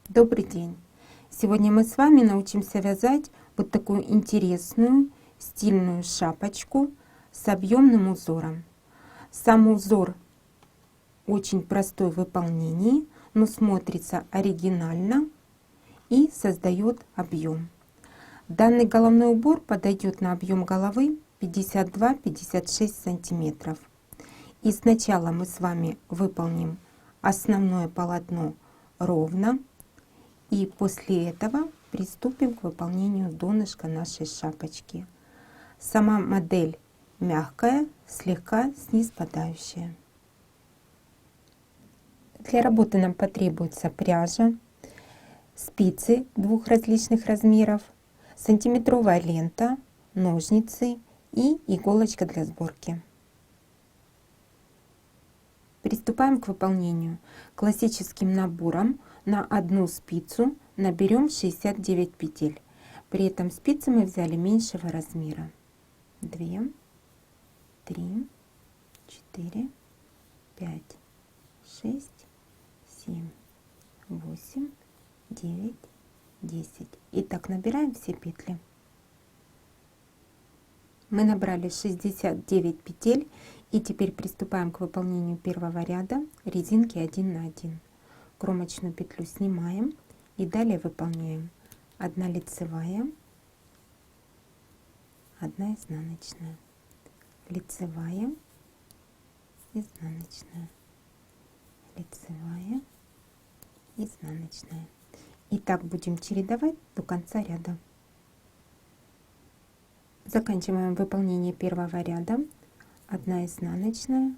Добрый день! Сегодня мы с вами научимся вязать вот такую интересную стильную шапочку с объемным узором. Сам узор очень простой в выполнении, но смотрится оригинально и создает объем. Данный головной убор подойдет на объем головы 52-56 сантиметров. И сначала мы с вами выполним основное полотно ровно. И после этого приступим к выполнению донышка нашей шапочки. Сама модель мягкая, слегка снизпадающая. Для работы нам потребуется пряжа, спицы двух различных размеров, сантиметровая лента, ножницы и иголочка для сборки. Приступаем к выполнению. Классическим набором на одну спицу наберем 69 петель. При этом спицы мы взяли меньшего размера. 2, 3, 4, 5, 6, 7, 8, 9, 10. Итак, набираем все петли. Мы набрали 69 петель и теперь приступаем к выполнению первого ряда резинки 1 на 1. Кромочную петлю снимаем и далее выполняем 1 лицевая, 1 изнаночная, лицевая, изнаночная, лицевая, изнаночная. И так будем чередовать до конца ряда. Заканчиваем выполнение первого ряда. 1 изнаночная,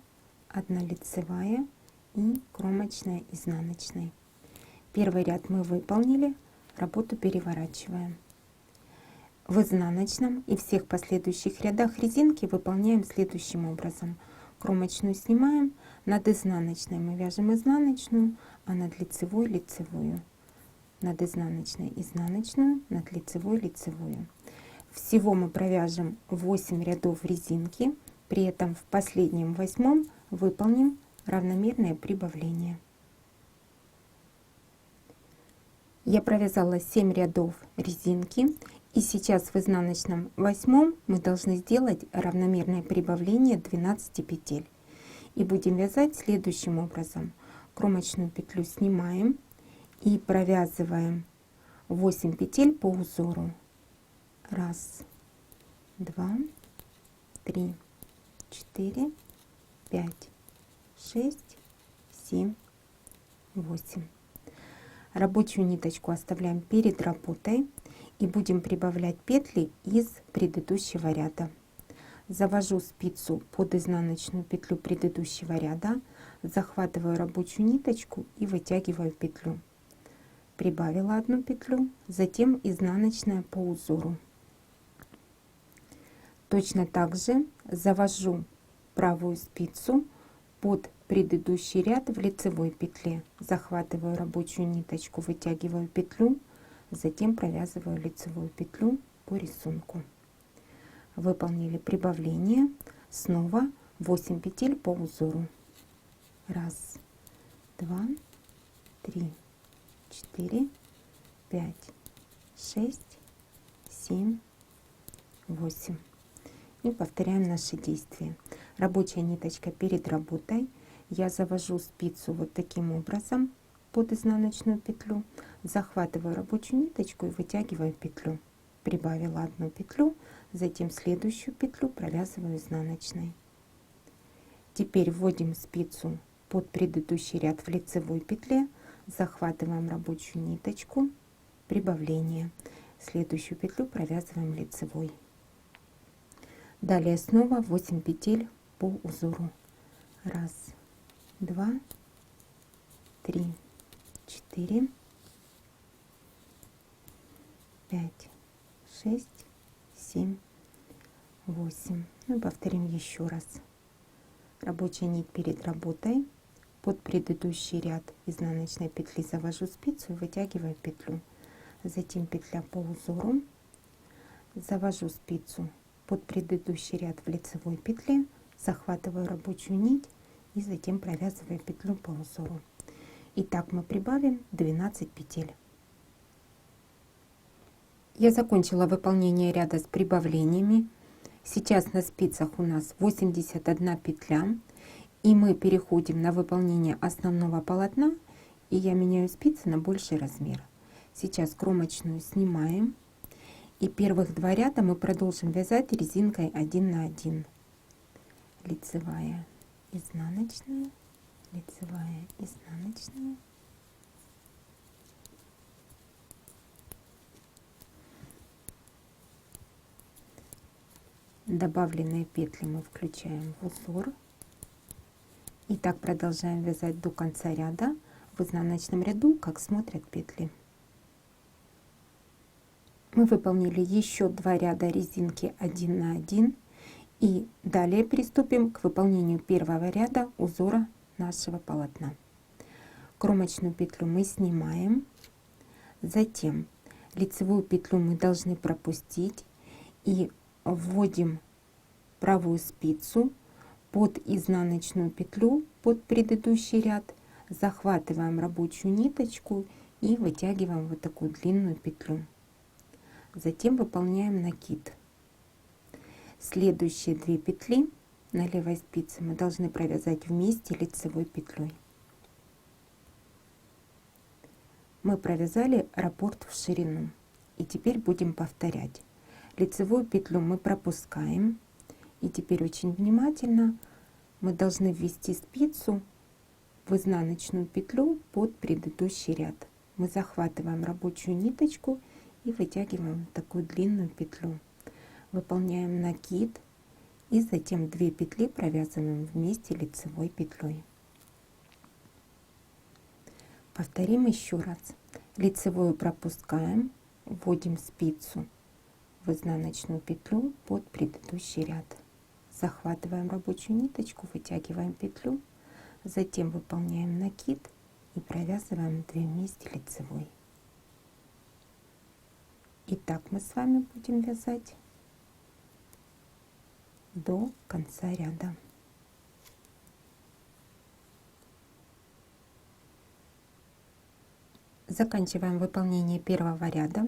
1 лицевая и кромочная изнаночной. Первый ряд мы выполнили, работу переворачиваем. В изнаночном и всех последующих рядах резинки выполняем следующим образом. Кромочную снимаем, над изнаночной мы вяжем изнаночную, а над лицевой лицевую. Над изнаночной изнаночную, над лицевой лицевую. Всего мы провяжем 8 рядов резинки, при этом в последнем 8 выполним равномерное прибавление. Я провязала 7 рядов резинки, и сейчас в изнаночном 8 мы должны сделать равномерное прибавление 12 петель. И будем вязать следующим образом. Кромочную петлю снимаем и провязываем 8 петель по узору. 1, 2, 3, 4, 5, 6, 7, 8. Рабочую ниточку оставляем перед работой и будем прибавлять петли из предыдущего ряда. Завожу спицу под изнаночную петлю предыдущего ряда, захватываю рабочую ниточку и вытягиваю петлю. Прибавила 1 петлю, затем изнаночная по узору. Точно так же завожу правую спицу под предыдущий ряд в лицевой петле, захватываю рабочую ниточку, вытягиваю петлю, затем провязываю лицевую петлю по рисунку. Выполнили прибавление, снова 8 петель по узору. 1, 2, 3, 4, 5, 6, 7, 8. И повторяем наши действия. Рабочая ниточка перед работой. Я завожу спицу вот таким образом под изнаночную петлю, захватываю рабочую ниточку и вытягиваю петлю. Прибавила 1 петлю, затем следующую петлю провязываю изнаночной. Теперь вводим спицу под предыдущий ряд в лицевой петле, захватываем рабочую ниточку, прибавление. Следующую петлю провязываем лицевой. Далее снова 8 петель по узору. 1, 2, 3, 4, 5, 6, 7, 8. Ну и повторим еще раз. Рабочая нить перед работой. Под предыдущий ряд изнаночной петли завожу спицу и вытягиваю петлю. Затем петля по узору. Завожу спицу под предыдущий ряд в лицевой петле, захватываю рабочую нить и затем провязываю петлю по узору. И так мы прибавим 12 петель. Я закончила выполнение ряда с прибавлениями. Сейчас на спицах у нас 81 петля. И мы переходим на выполнение основного полотна. И я меняю спицы на больший размер. Сейчас кромочную снимаем. И первых 2 ряда мы продолжим вязать резинкой 1 на 1. Лицевая, изнаночная, лицевая, изнаночная. Добавленные петли мы включаем в узор. И так продолжаем вязать до конца ряда в изнаночном ряду, как смотрят петли. Мы выполнили еще 2 ряда резинки 1 на 1. И далее приступим к выполнению первого ряда узора нашего полотна. Кромочную петлю мы снимаем. Затем лицевую петлю мы должны пропустить и вводим правую спицу под изнаночную петлю, под предыдущий ряд, захватываем рабочую ниточку и вытягиваем вот такую длинную петлю. Затем выполняем накид. Следующие 2 петли на левой спице мы должны провязать вместе лицевой петлей. Мы провязали раппорт в ширину. И теперь будем повторять. Лицевую петлю мы пропускаем. И теперь очень внимательно мы должны ввести спицу в изнаночную петлю под предыдущий ряд. Мы захватываем рабочую ниточку и вытягиваем такую длинную петлю. Выполняем накид и затем 2 петли провязываем вместе лицевой петлей. Повторим еще раз. Лицевую пропускаем, вводим спицу в изнаночную петлю под предыдущий ряд. Захватываем рабочую ниточку, вытягиваем петлю, затем выполняем накид и провязываем 2 вместе лицевой. И так мы с вами будем вязать до конца ряда. Заканчиваем выполнение первого ряда,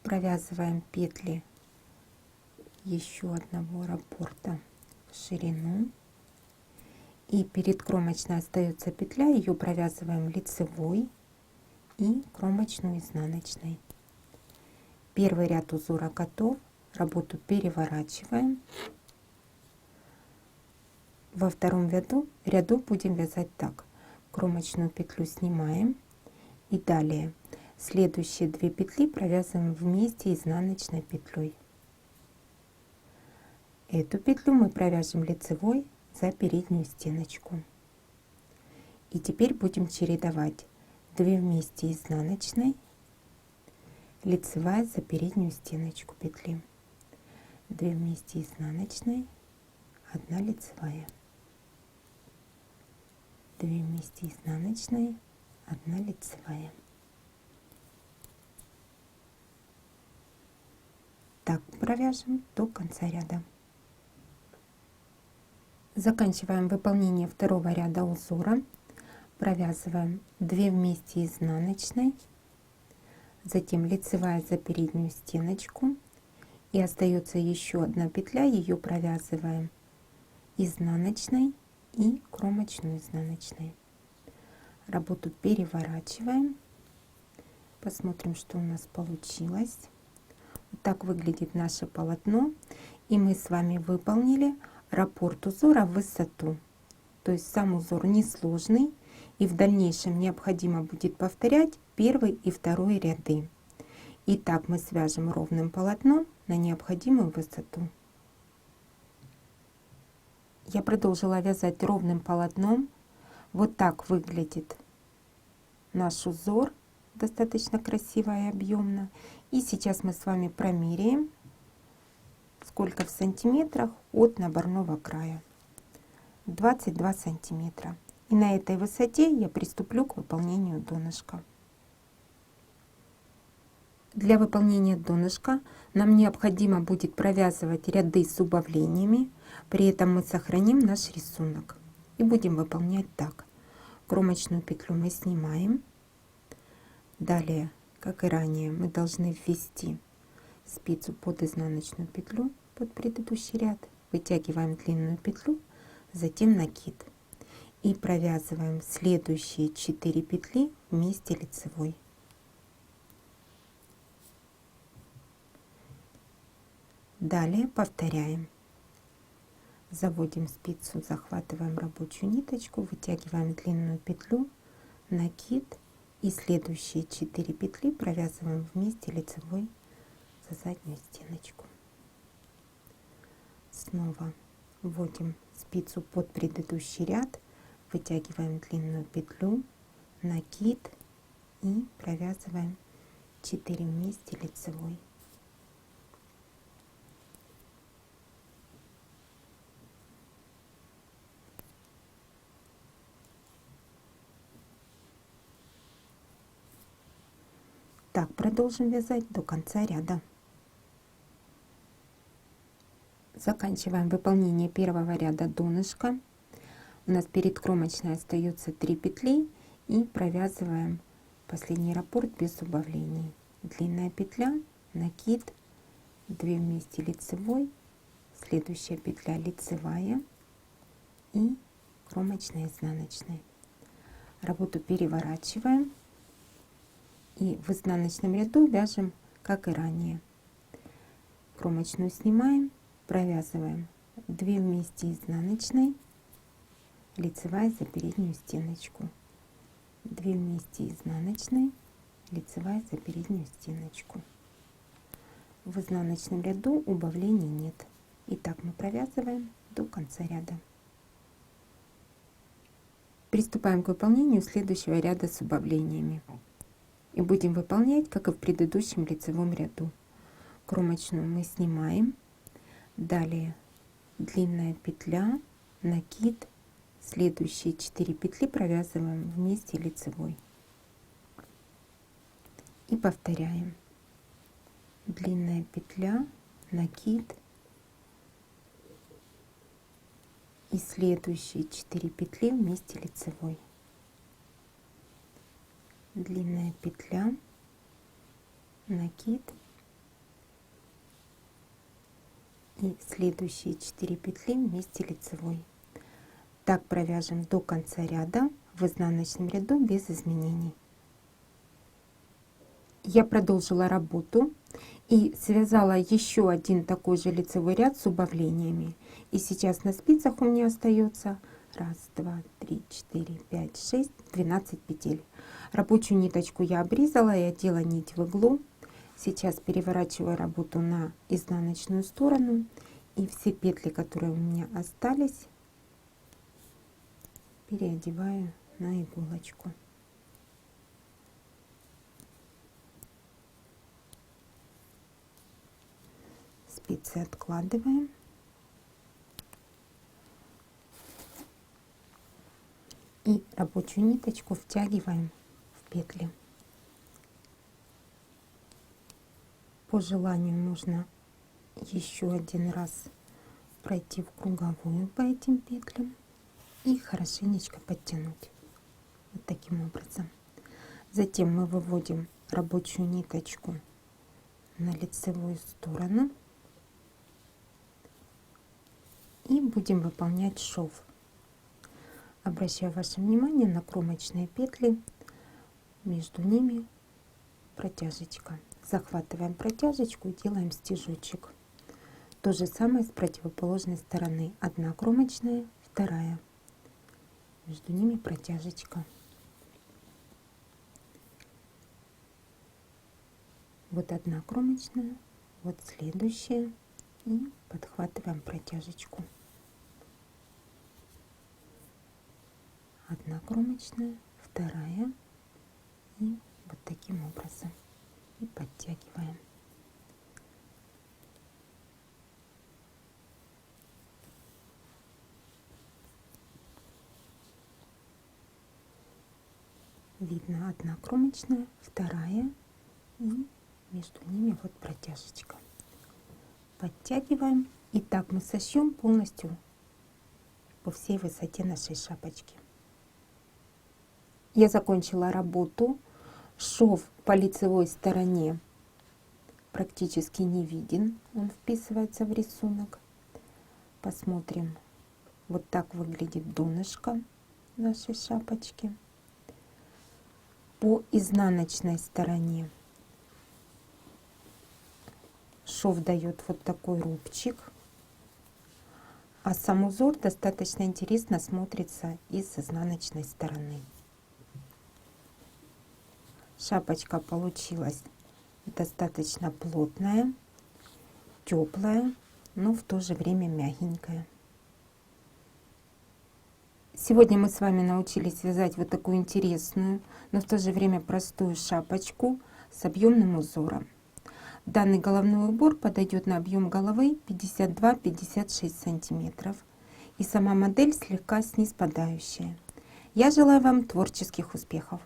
провязываем петли еще одного раппорта в ширину, и перед кромочной остается петля, ее провязываем лицевой и кромочную изнаночной. Первый ряд узора готов, работу переворачиваем. Во втором ряду будем вязать так: кромочную петлю снимаем. И далее следующие 2 петли провязываем вместе изнаночной петлей. Эту петлю мы провяжем лицевой за переднюю стеночку. И теперь будем чередовать 2 вместе изнаночной, лицевая за переднюю стеночку петли, 2 вместе изнаночной, 1 лицевая, 2 вместе изнаночной, 1 лицевая. Так провяжем до конца ряда. Заканчиваем выполнение второго ряда узора. Провязываем 2 вместе изнаночной, затем лицевая за переднюю стеночку, и остается еще 1 петля, ее провязываем изнаночной и кромочную изнаночной. Работу переворачиваем, посмотрим, что у нас получилось. Вот так выглядит наше полотно, и мы с вами выполнили раппорт узора в высоту. То есть сам узор несложный, и в дальнейшем необходимо будет повторять 1 и 2 ряды. И так мы свяжем ровным полотном на необходимую высоту. Я продолжила вязать ровным полотном. Вот так выглядит наш узор, достаточно красиво и объемно. И сейчас мы с вами промеряем, сколько в сантиметрах от наборного края. 22 сантиметра. И на этой высоте я приступлю к выполнению донышка. Для выполнения донышка нам необходимо будет провязывать ряды с убавлениями. При этом мы сохраним наш рисунок и будем выполнять так. Кромочную петлю мы снимаем. Далее, как и ранее, мы должны ввести спицу под изнаночную петлю под предыдущий ряд, вытягиваем длинную петлю, затем накид и провязываем следующие 4 петли вместе лицевой. Далее повторяем. Заводим спицу, захватываем рабочую ниточку, вытягиваем длинную петлю, накид и следующие 4 петли провязываем вместе лицевой за заднюю стеночку. Снова вводим спицу под предыдущий ряд, вытягиваем длинную петлю, накид и провязываем 4 вместе лицевой. Так продолжим вязать до конца ряда. Заканчиваем выполнение первого ряда донышка. У нас перед кромочной остается 3 петли и провязываем последний раппорт без убавлений. Длинная петля, накид, 2 вместе лицевой, следующая петля лицевая и кромочная изнаночная. Работу переворачиваем и в изнаночном ряду вяжем как и ранее. Кромочную снимаем, провязываем 2 вместе изнаночной, лицевая за переднюю стеночку, 2 вместе изнаночной, лицевая за переднюю стеночку. В изнаночном ряду убавлений нет. И так мы провязываем до конца ряда. Приступаем к выполнению следующего ряда с убавлениями. И будем выполнять, как и в предыдущем лицевом ряду. Кромочную мы снимаем, далее длинная петля, накид, следующие 4 петли провязываем вместе лицевой и повторяем. Длинная петля, накид и следующие 4 петли вместе лицевой. Длинная петля, накид и следующие 4 петли вместе лицевой. Так провяжем до конца ряда в изнаночном ряду без изменений. Я продолжила работу и связала еще один такой же лицевой ряд с убавлениями. И сейчас на спицах у меня остается 1, 2, 3, 4, 5, 6, 12 петель. Рабочую ниточку я обрезала и одела нить в иглу. Сейчас переворачиваю работу на изнаночную сторону и все петли, которые у меня остались, переодеваю на иголочку. Спицы откладываем. И рабочую ниточку втягиваем в петли. По желанию можно еще один раз пройти в круговую по этим петлям и хорошенечко подтянуть. Вот таким образом. Затем мы выводим рабочую ниточку на лицевую сторону и будем выполнять шов. Обращаю ваше внимание на кромочные петли, между ними протяжечка. Захватываем протяжечку и делаем стежочек. То же самое с противоположной стороны. Одна кромочная, вторая. Между ними протяжечка. Вот одна кромочная, вот следующая. И подхватываем протяжечку. Одна кромочная, вторая. И вот таким образом. И подтягиваем. Видно одна кромочная, вторая и между ними вот протяжечка. Подтягиваем и так мы сошьем полностью по всей высоте нашей шапочки. Я закончила работу. Шов по лицевой стороне практически не виден, он вписывается в рисунок. Посмотрим, вот так выглядит донышко нашей шапочки. По изнаночной стороне шов дает вот такой рубчик, а сам узор достаточно интересно смотрится и с изнаночной стороны. Шапочка получилась достаточно плотная, теплая, но в то же время мягенькая. Сегодня мы с вами научились вязать вот такую интересную, но в то же время простую шапочку с объемным узором. Данный головной убор подойдет на объем головы 52-56 сантиметров, и сама модель слегка снизпадающая. Я желаю вам творческих успехов!